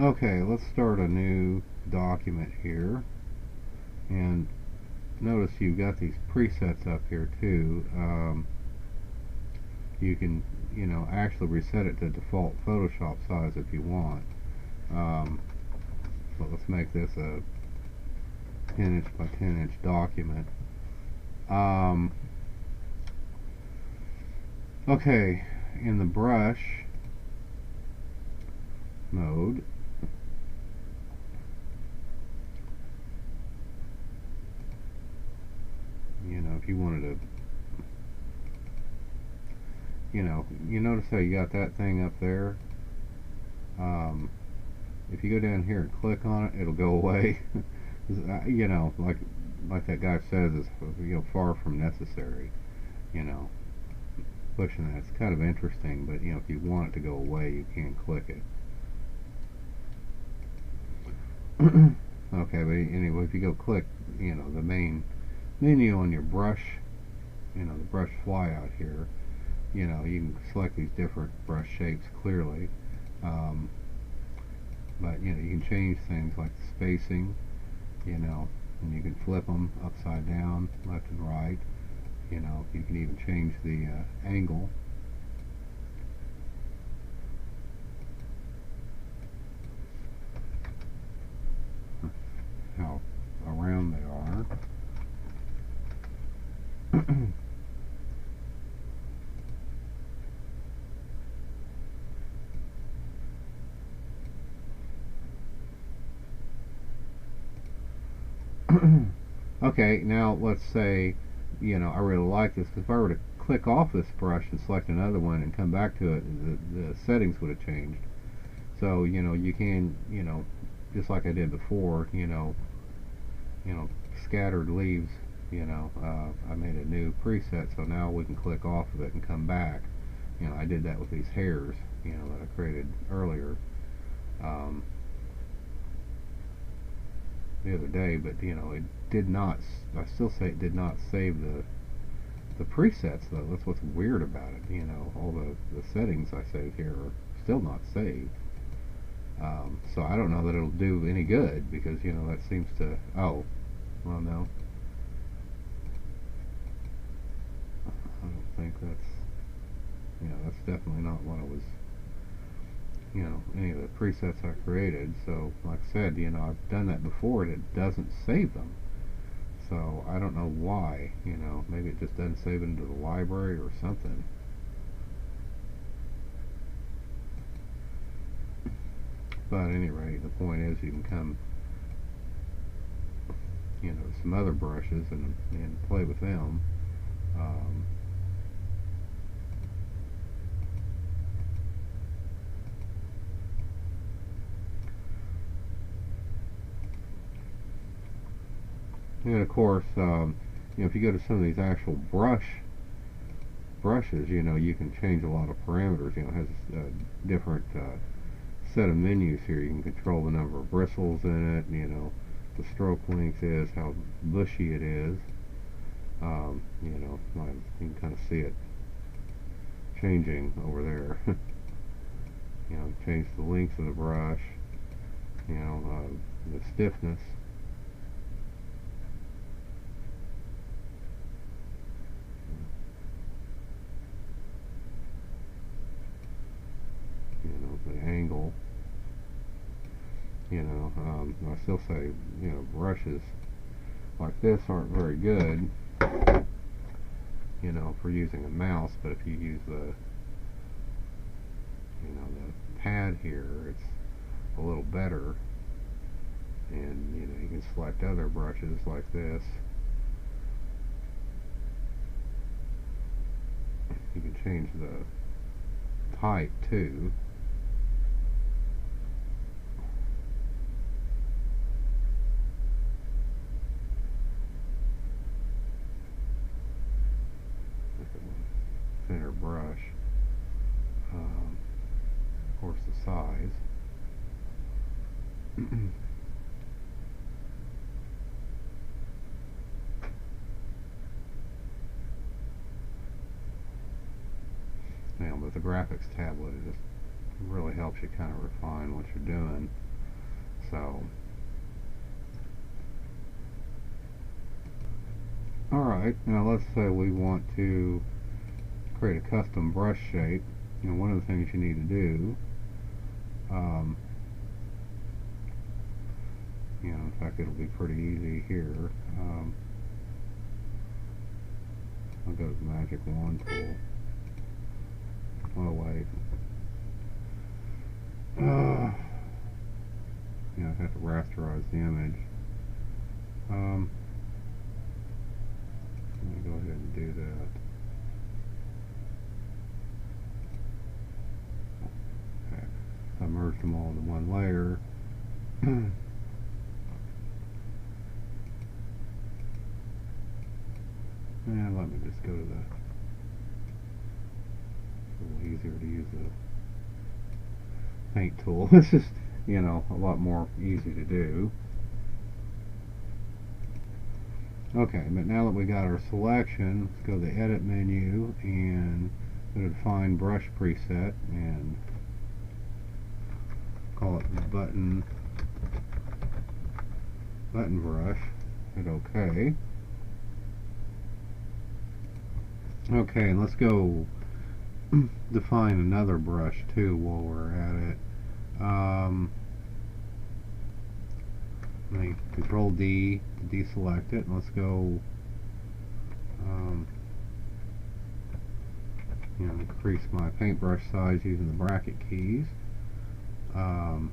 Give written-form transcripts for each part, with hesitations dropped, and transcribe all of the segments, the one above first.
Okay, let's start a new document here, and notice you've got these presets up here too. You can, actually reset it to default Photoshop size if you want. But let's make this a 10" by 10" document. Okay, in the brush mode, if you wanted to, you notice how you got that thing up there. If you go down here and click on it, it'll go away. Like that guy says, it's far from necessary. Pushing that, it's kind of interesting, but if you want it to go away, you can click it. Okay, but anyway, if you go click, the main menu on your brush, the brush flyout here, you can select these different brush shapes clearly. But you can change things like the spacing, and you can flip them upside down, left and right. You can even change the angle. How around they are. Okay, now let's say, I really like this. If I were to click off this brush and select another one and come back to it, the settings would have changed. So, you can, just like I did before, scattered leaves, I made a new preset, so now we can click off of it and come back. I did that with these hairs, that I created earlier. The other day, but it did not. I still say it did not save the presets though. That's what's weird about it. All the settings I saved here are still not saved. So I don't know that it'll do any good, because that seems to. Oh, well, no. I don't think that's. That's definitely not what it was. Any of the presets I created. So like I said, I've done that before and it doesn't save them. So I don't know why. Maybe it just doesn't save it into the library or something. But at any rate, the point is you can come, some other brushes and play with them. And of course, if you go to some of these actual brushes, you can change a lot of parameters. It has a different set of menus here. You can control the number of bristles in it. The stroke length is, how bushy it is. You can kind of see it changing over there. Change the length of the brush. The stiffness. The angle. I still say, brushes like this aren't very good, for using a mouse, but if you use the pad here, it's a little better. And you can select other brushes like this. You can change the height too. Thinner brush. Of course, the size. Now, with the graphics tablet, it just really helps you kind of refine what you're doing. So, alright, now let's say we want to create a custom brush shape. You know, one of the things you need to do, you know, in fact it'll be pretty easy here. I'll go to the magic wand tool. Oh wait. You know, I have to rasterize the image. Let me go ahead and do that. Okay. I merged them all into one layer. And let me just go to the, it's a little easier to use the paint tool. This is, you know, a lot more easy to do. Okay, but now that we got our selection, let's go to the edit menu and go to define brush preset and call it button brush. Hit OK. Okay, and let's go define another brush too while we're at it. Let me Control D to deselect it, and let's go you know, increase my paintbrush size using the bracket keys. I'm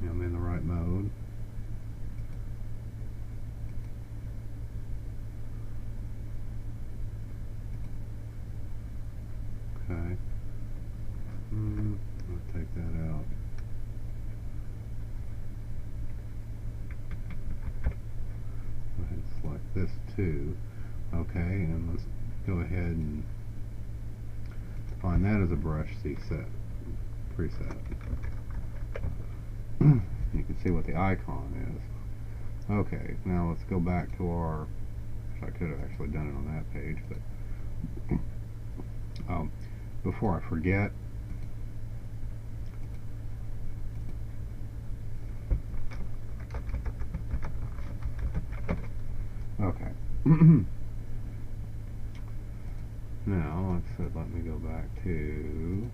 in the right mode. Okay. I'll take that out. Go ahead and select this too. Okay, and let's go ahead and define that as a brush preset. You can see what the icon is. Okay, now let's go back to our, I could have actually done it on that page, but before I forget, okay. Now let me go back to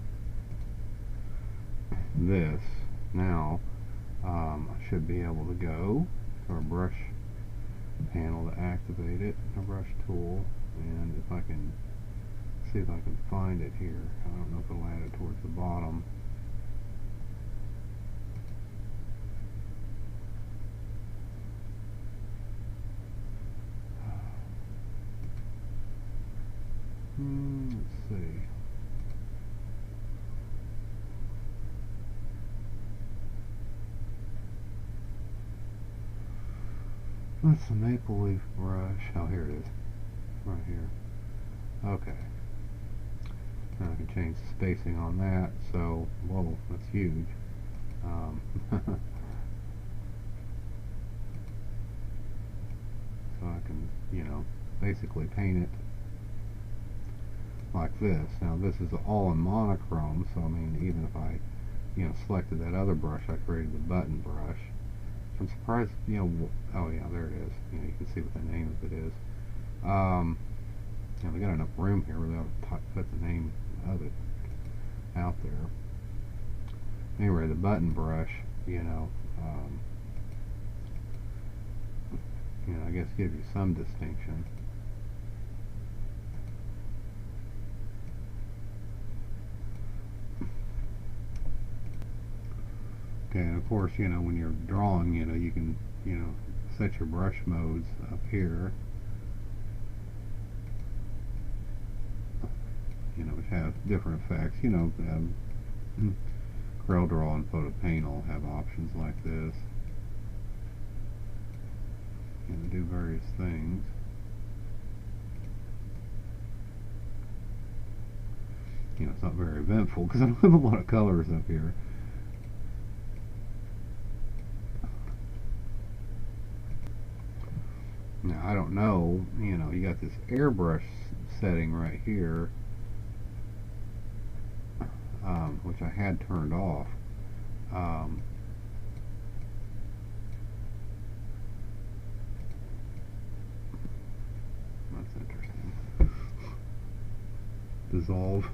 this. Now I should be able to go to our brush panel to activate it, our brush tool, and if I can see if I can find it here. I don't know if it'll add it towards the bottom. Let's see. That's the maple leaf brush. Oh, here it is. Right here. Okay. Now I can change the spacing on that. So, whoa, that's huge. So I can, you know, basically paint it like this. Now this is all in monochrome, so I mean, even if I, you know, selected that other brush, I created the button brush. I'm surprised, you know, oh yeah, there it is. You know, you can see what the name of it is. You know, they got enough room here where they'll put the name of it out there. Anyway, the button brush, you know, I guess gives you some distinction. Okay, and of course, you know, when you're drawing, you know, you can, you know, set your brush modes up here. You know, which have different effects. You know, CorelDRAW and PhotoPaint will have options like this. You know, do various things. You know, it's not very eventful because I don't have a lot of colors up here. Now, I don't know, you know, you got this airbrush setting right here. which I had turned off. That's interesting. Dissolve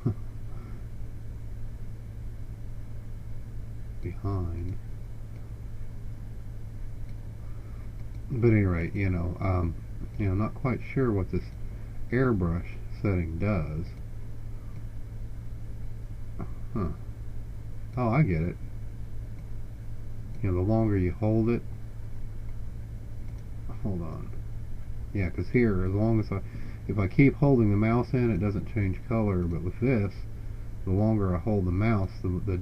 behind. But at any rate, not quite sure what this airbrush setting does. Huh. Oh, I get it. The longer you hold it. Hold on. Yeah, because here, as long as if I keep holding the mouse in, it doesn't change color. But with this, the longer I hold the mouse, the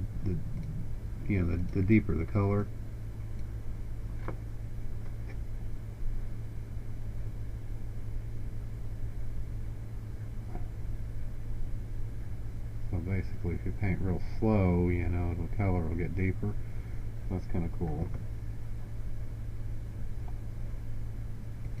deeper the color. So basically, if you paint real slow, the color will get deeper. So that's kind of cool.